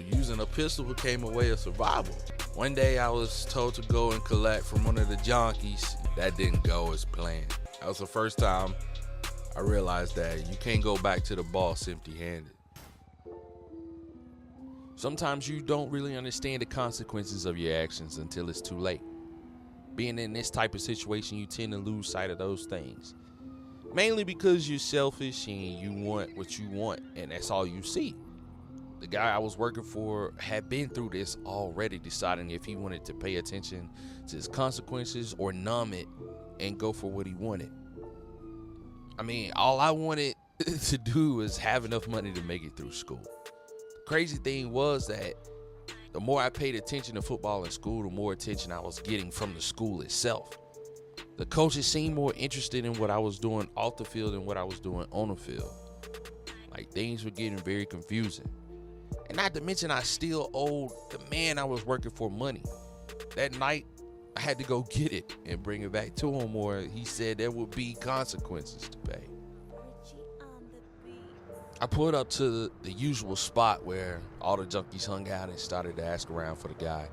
Using a pistol became a way of survival. One day I was told to go and collect from one of the junkies. That didn't go as planned. That was the first time I realized that you can't go back to the boss empty-handed. Sometimes you don't really understand the consequences of your actions until it's too late. Being in this type of situation, you tend to lose sight of those things. Mainly because you're selfish and you want what you want, and that's all you see. The guy I was working for had been through this already, deciding if he wanted to pay attention to his consequences or numb it and go for what he wanted. I mean, all I wanted to do was have enough money to make it through school. The crazy thing was that the more I paid attention to football in school, the more attention I was getting from the school itself. The coaches seemed more interested in what I was doing off the field than what I was doing on the field. Like, things were getting very confusing. And not to mention, I still owed the man I was working for money. That night, I had to go get it and bring it back to him, or he said there would be consequences to pay. I pulled up to the usual spot where all the junkies hung out and started to ask around for the guy.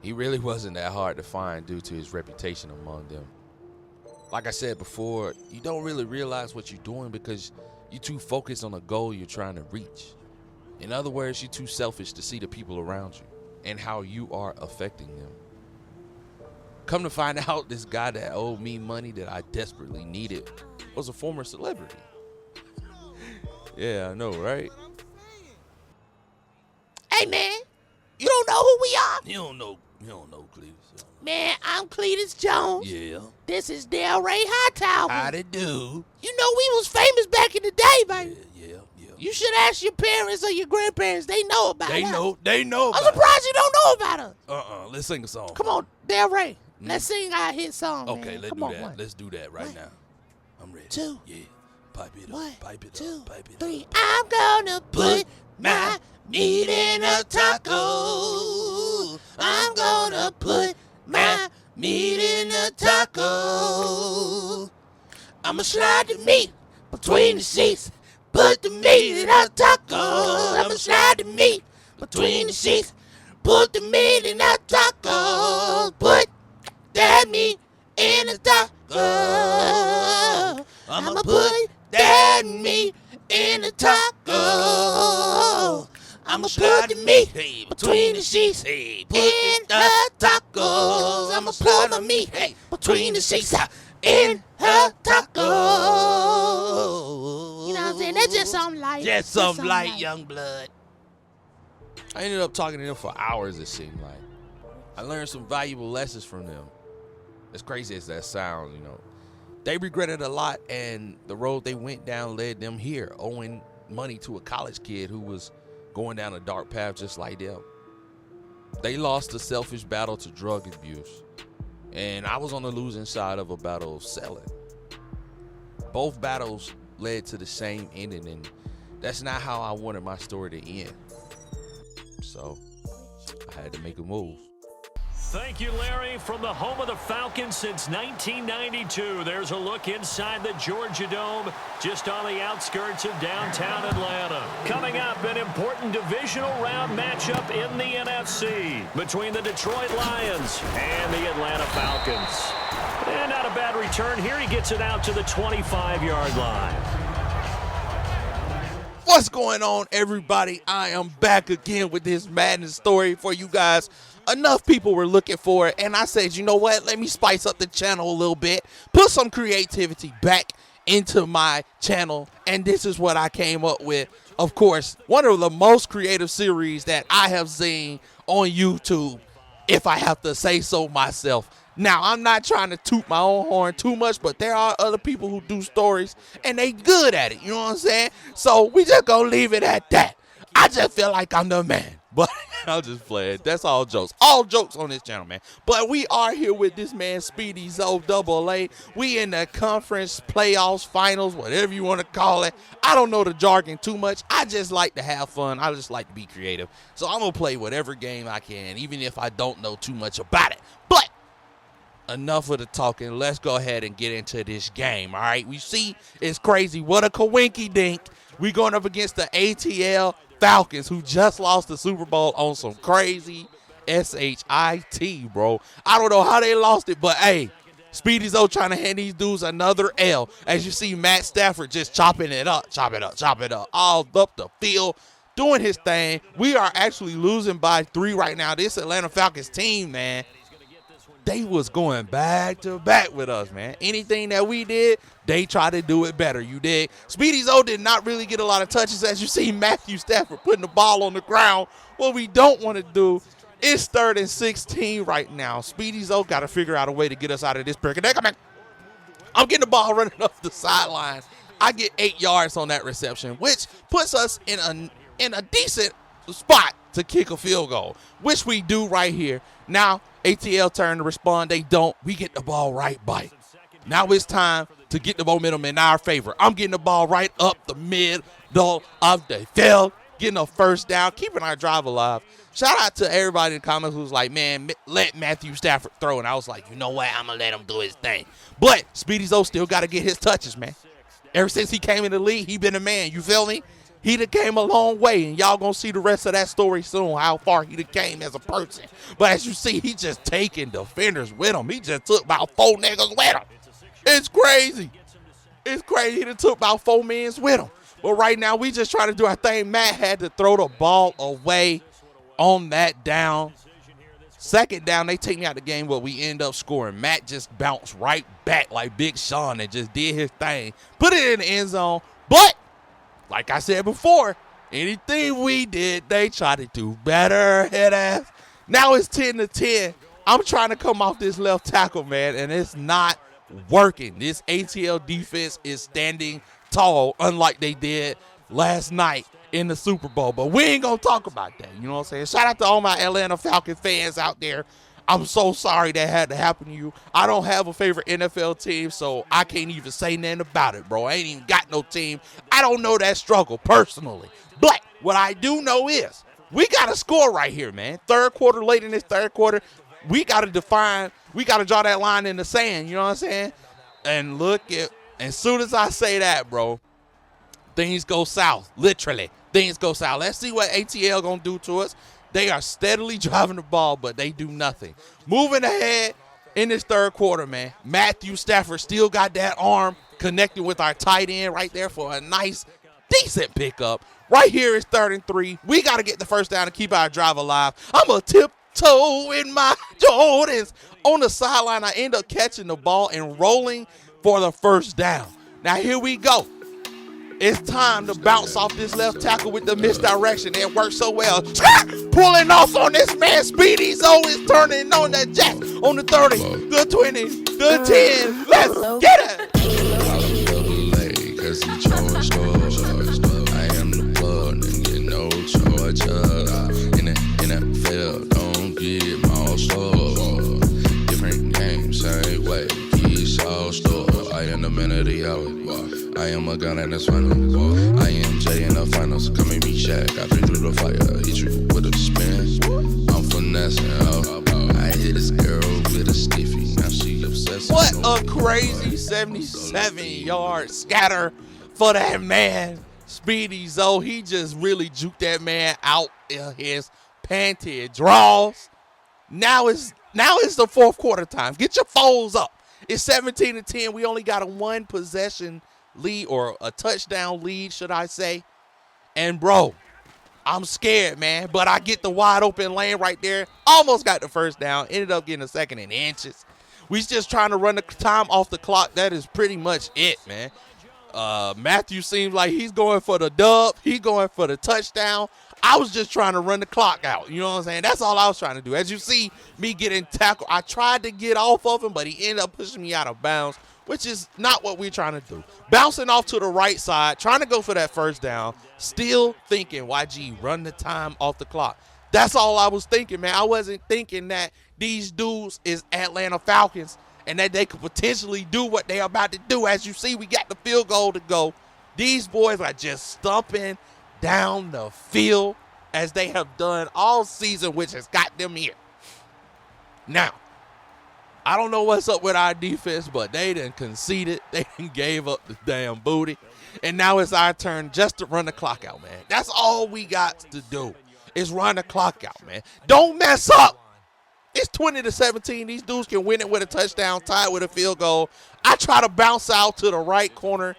He really wasn't that hard to find due to his reputation among them. Like I said before, you don't really realize what you're doing because you're too focused on the goal you're trying to reach. In other words, you're too selfish to see the people around you and how you are affecting them. Come to find out, this guy that owed me money that I desperately needed was a former celebrity. Yeah, I know, right? Hey, man, you don't know who we are? You don't know, Cletus. Man, I'm Cletus Jones. Yeah. This is Del Ray Hightower. How'd it do? You know we was famous back in the day, baby. Yeah. You should ask your parents or your grandparents. They know about us. They know I'm about surprised you don't know about us. Let's sing a song. Come on, Del Ray. Let's sing our hit song, Okay, man. let's Come do on, that. one. Let's do that right One. now. I'm ready. Two. Yeah. Pipe it up. One, Pipe it two, up. Pipe it three. up. I'm gonna put my meat in a taco. I'm gonna put my meat in a taco. I'ma slide the meat between the sheets. Put the meat in a taco. I'ma slide the meat between the sheets. Put the meat in a taco. Put that meat in a taco. I'ma put that meat in a taco. I'ma put the meat between the sheets. In her tacos. I'ma put the meat between the sheets. In her taco. You know what I'm saying? That's just something light. Just something light, young blood. I ended up talking to them for hours, it seemed like. I learned some valuable lessons from them. As crazy as that sounds, you know. They regretted a lot, and the road they went down led them here, owing money to a college kid who was going down a dark path just like them. They lost a selfish battle to drug abuse, and I was on the losing side of a battle of selling. Both battles led to the same ending, and that's not how I wanted my story to end. So I had to make a move. Thank you, Larry. From the home of the Falcons since 1992, there's a look inside the Georgia Dome, just on the outskirts of downtown Atlanta. Coming up, an important divisional round matchup in the NFC between the Detroit Lions and the Atlanta Falcons. And not a bad return here. He gets it out to the 25-yard line. What's going on, everybody? I am back again with this Madden story for you guys. Enough people were looking for it, and I said, you know what? Let me spice up the channel a little bit, put some creativity back into my channel, and this is what I came up with. Of course, one of the most creative series that I have seen on YouTube, if I have to say so myself. Now, I'm not trying to toot my own horn too much, but there are other people who do stories, and they good at it, you know what I'm saying? So we just gonna leave it at that. I just feel like I'm the man. But I'll just play it. That's all jokes. All jokes on this channel, man. But we are here with this man, Speedy Zo AA. We in the conference playoffs, finals, whatever you want to call it. I don't know the jargon too much. I just like to have fun. I just like to be creative. So I'm going to play whatever game I can, even if I don't know too much about it. But enough of the talking. Let's go ahead and get into this game, all right? We see it's crazy. What a coinky dink. We going up against the ATL Falcons, who just lost the Super Bowl on some crazy SHIT, bro. I don't know how they lost it, but hey, Speedy Zoe trying to hand these dudes another L. As you see Matt Stafford just chopping it up, all up the field, doing his thing. We are actually losing by 3 right now. This Atlanta Falcons team, man, they was going back to back with us, man. Anything that we did, they tried to do it better. You dig? Speedy Zoe did not really get a lot of touches. As you see Matthew Stafford putting the ball on the ground. What we don't want to do is 3rd and 16 right now. Speedy Zoe got to figure out a way to get us out of this predicament. I'm getting the ball running up the sideline. I get 8 yards on that reception, which puts us in a decent spot to kick a field goal, which we do right here. Now, ATL turn to respond. They don't. We get the ball right by. Now it's time to get the momentum in our favor. I'm getting the ball right up the middle of the field, getting a first down, keeping our drive alive. Shout out to everybody in the comments who's like, man, let Matthew Stafford throw. And I was like, you know what? I'm going to let him do his thing. But Speedy Zoe still got to get his touches, man. Ever since he came in the league, he been a man. You feel me? He done came a long way, and y'all gonna see the rest of that story soon, how far he done came as a person. But as you see, he just taking defenders with him. He just took about 4 niggas with him. It's crazy. It's crazy. He done took about 4 men with him. But right now, we just trying to do our thing. Matt had to throw the ball away on that down. 2nd down, they take me out the game, but we end up scoring. Matt just bounced right back like Big Sean and just did his thing. Put it in the end zone. But like I said before, anything we did, they tried to do better, head ass. Now it's 10-10. I'm trying to come off this left tackle, man, and it's not working. This ATL defense is standing tall, unlike they did last night in the Super Bowl. But we ain't going to talk about that. You know what I'm saying? Shout out to all my Atlanta Falcons fans out there. I'm so sorry that had to happen to you. I don't have a favorite NFL team, so I can't even say nothing about it, bro. I ain't even got no team. I don't know that struggle personally. But what I do know is we got to score right here, man. 3rd quarter, late in this 3rd quarter, we got to draw that line in the sand, you know what I'm saying? And look at, as soon as I say that, bro, things go south, literally. Things go south. Let's see what ATL going to do to us. They are steadily driving the ball, but they do nothing. Moving ahead in this 3rd quarter, man. Matthew Stafford still got that arm connected with our tight end right there for a nice, decent pickup. Right here is 3rd and 3. We got to get the first down to keep our drive alive. I'm a tiptoe in my Jordans. On the sideline, I end up catching the ball and rolling for the first down. Now, here we go. It's time to bounce off this left tackle with the misdirection. It worked so well. Pulling off on this man. Speedy Zoe is turning on that jack on the 30, the 20, the 10. Let's get it. I am the plug, and you know Georgia. In the NFL, don't get my stuff. Different games, same way. Keys all stuff. I am the man of the hour. I am a gun in this final. I am Jay in the finals. Come and meet Shaq. I threw through the fire. Hit you with a spin. I'm finessing. I hit this girl with a stiffy. Now she obsessed. What a crazy 77-yard scatter for that man, Speedy Zoe. He just really juked that man out of his panty draws. Now it's the 4th quarter time. Get your foes up. It's 17-10. We only got a 1 possession lead, or a touchdown lead, should I say. And, bro, I'm scared, man. But I get the wide open lane right there. Almost got the first down. Ended up getting a 2nd and inches. We just trying to run the time off the clock. That is pretty much it, man. Matthew seems like he's going for the dub. He's going for the touchdown. I was just trying to run the clock out. You know what I'm saying? That's all I was trying to do. As you see me getting tackled, I tried to get off of him, but he ended up pushing me out of bounds, which is not what we're trying to do. Bouncing off to the right side, trying to go for that first down, still thinking, YG, run the time off the clock. That's all I was thinking, man. I wasn't thinking that these dudes is Atlanta Falcons and that they could potentially do what they're about to do. As you see, we got the field goal to go. These boys are just stumping down the field as they have done all season, which has got them here. Now, I don't know what's up with our defense, but they done conceded. They done gave up the damn booty. And now it's our turn just to run the clock out, man. That's all we got to do is run the clock out, man. Don't mess up. It's 20-17. These dudes can win it with a touchdown, tie it with a field goal. I try to bounce out to the right corner.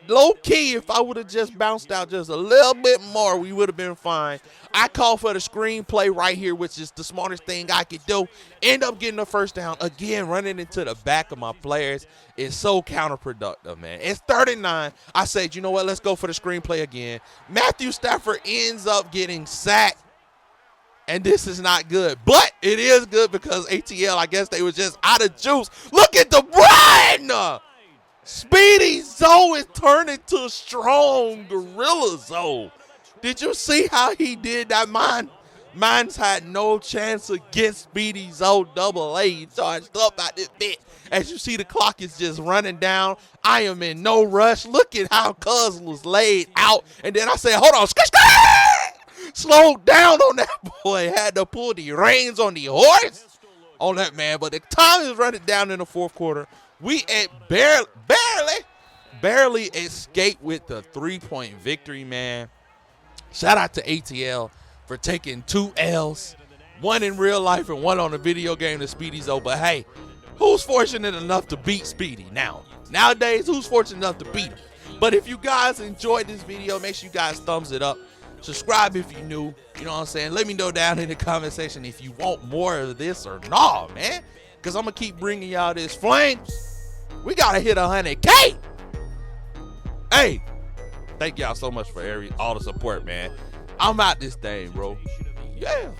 Low key, if I would have just bounced out just a little bit more, we would have been fine. I call for the screenplay right here, which is the smartest thing I could do. End up getting the first down. Again, running into the back of my players is so counterproductive, man. It's 39. I said, you know what? Let's go for the screenplay again. Matthew Stafford ends up getting sacked. And this is not good. But it is good because ATL, I guess they was just out of juice. Look at the run! Speedy Zoe is turning to strong gorilla Zoe. Did you see how he did that? Mine's had no chance against Speedy Zoe double A. He charged up out this bit. As you see, the clock is just running down. I am in no rush. Look at how Cuz was laid out. And then I said, hold on. Slowed down on that boy. Had to pull the reins on the horse on that man. But the time is running down in the fourth quarter. We barely escaped with the 3-point victory, man. Shout out to ATL for taking 2 L's, one in real life and one on the video game to Speedy's over. But hey, who's fortunate enough to beat Speedy now? Nowadays, who's fortunate enough to beat him? But if you guys enjoyed this video, make sure you guys thumbs it up. Subscribe if you're new. You know what I'm saying? Let me know down in the comment section if you want more of this or not, man. Because I'm going to keep bringing y'all this flames. We got to hit 100K. Hey, thank y'all so much for all the support, man. I'm out this thing, bro. Yeah.